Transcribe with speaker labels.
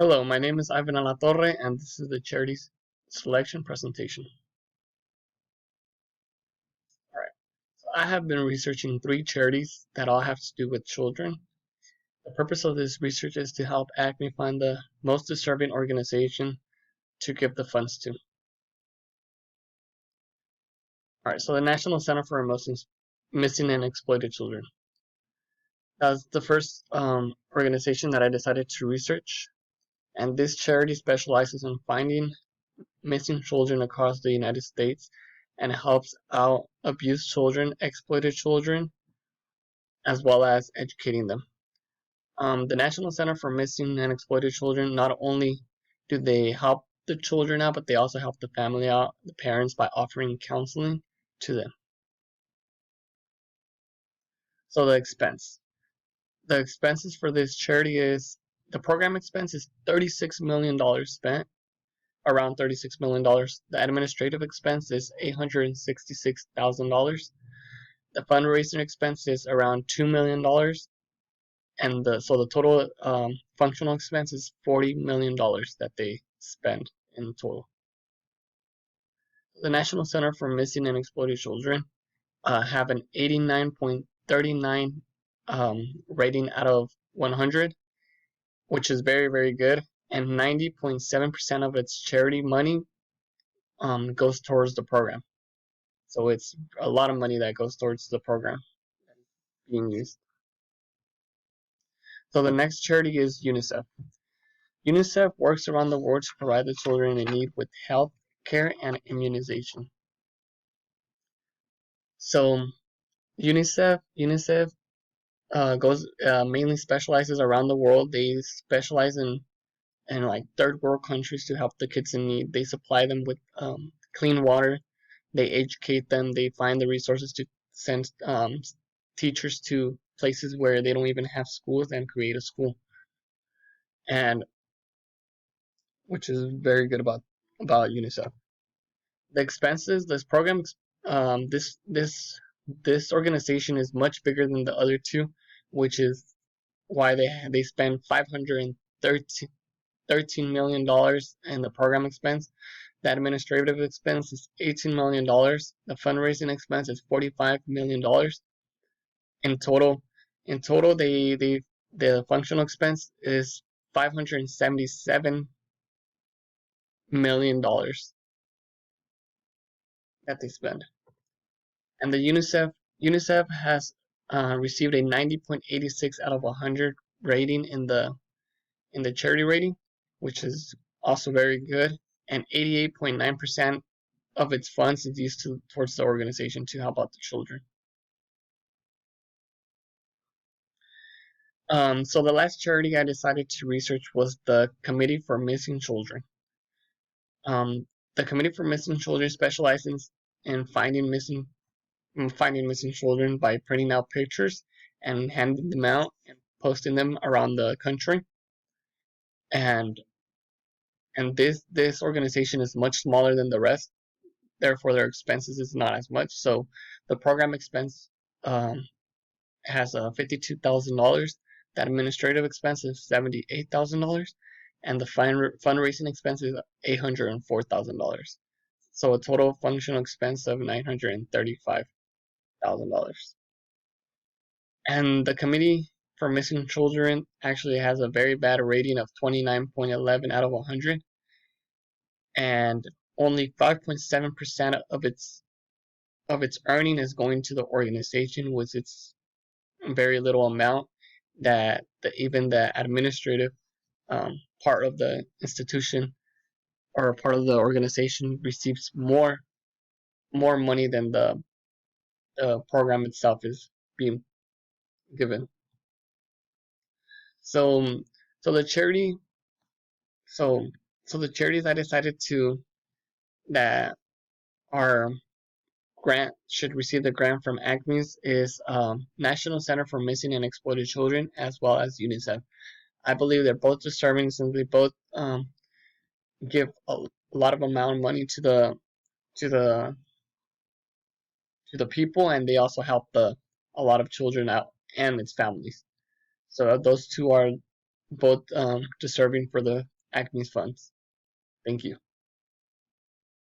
Speaker 1: Hello, my name is Ivan Alatorre, and this is the charity selection presentation. Alright, so I have been researching 3 charities that all have to do with children. The purpose of this research is to help ACME find the most deserving organization to give the funds to. Alright, so the National Center for Missing and Exploited Children. That's the first organization that I decided to research, and this charity specializes in finding missing children across the United States and helps out abused children, exploited children, as well as educating them. The National Center for Missing and Exploited Children, not only do they help the children out, but they also help the family out, the parents, by offering counseling to them. So the expenses for this charity is, the program expense is $36 million spent, around $36 million. The administrative expense is $866,000. The fundraising expense is around $2 million. And so the total functional expense is $40 million that they spend in total. The National Center for Missing and Exploited Children have an 89.39 rating out of 100, which is very, very good. And 90.7% of its charity money goes towards the program. So it's a lot of money that goes towards the program being used. So the next charity is UNICEF. UNICEF works around the world to provide the children in need with health care and immunization. So UNICEF goes mainly specializes around the world. They specialize in like third world countries to help the kids in need. They supply them with clean water. They educate them. They find the resources to send teachers to places where they don't even have schools and create a school, and which is very good about UNICEF. The expenses, this program, this organization is much bigger than the other two, which is why they spend $513 million in the program expense. The administrative expense is $18 million. The fundraising expense is $45 million. In total, the functional expense is $577 million that they spend. And the UNICEF has received a 90.86 out of 100 rating in the charity rating, which is also very good. And 88.9% of its funds is used towards the organization to help out the children. So the last charity I decided to research was the Committee for Missing Children. The Committee for Missing Children specializes in finding missing children by printing out pictures and handing them out and posting them around the country. And this organization is much smaller than the rest, therefore their expenses is not as much. So the program expense has $52,000. The administrative expense is $78,000, and the fundraising expense is $804,000. So a total functional expense of $935,000. And the Committee for Missing Children actually has a very bad rating of 29.11 out of 100, and only 5.7% of its earning is going to the organization, with its very little amount that even the administrative part of the institution or part of the organization receives more money than the program itself is being given. So the charity so the charities I decided that are should receive the grant from ACME's is National Center for Missing and Exploited Children, as well as UNICEF. I believe they're both deserving, since they both give a lot of amount of money to the people, and they also help a lot of children out and its families. So those two are both deserving for the Acme's funds. Thank you.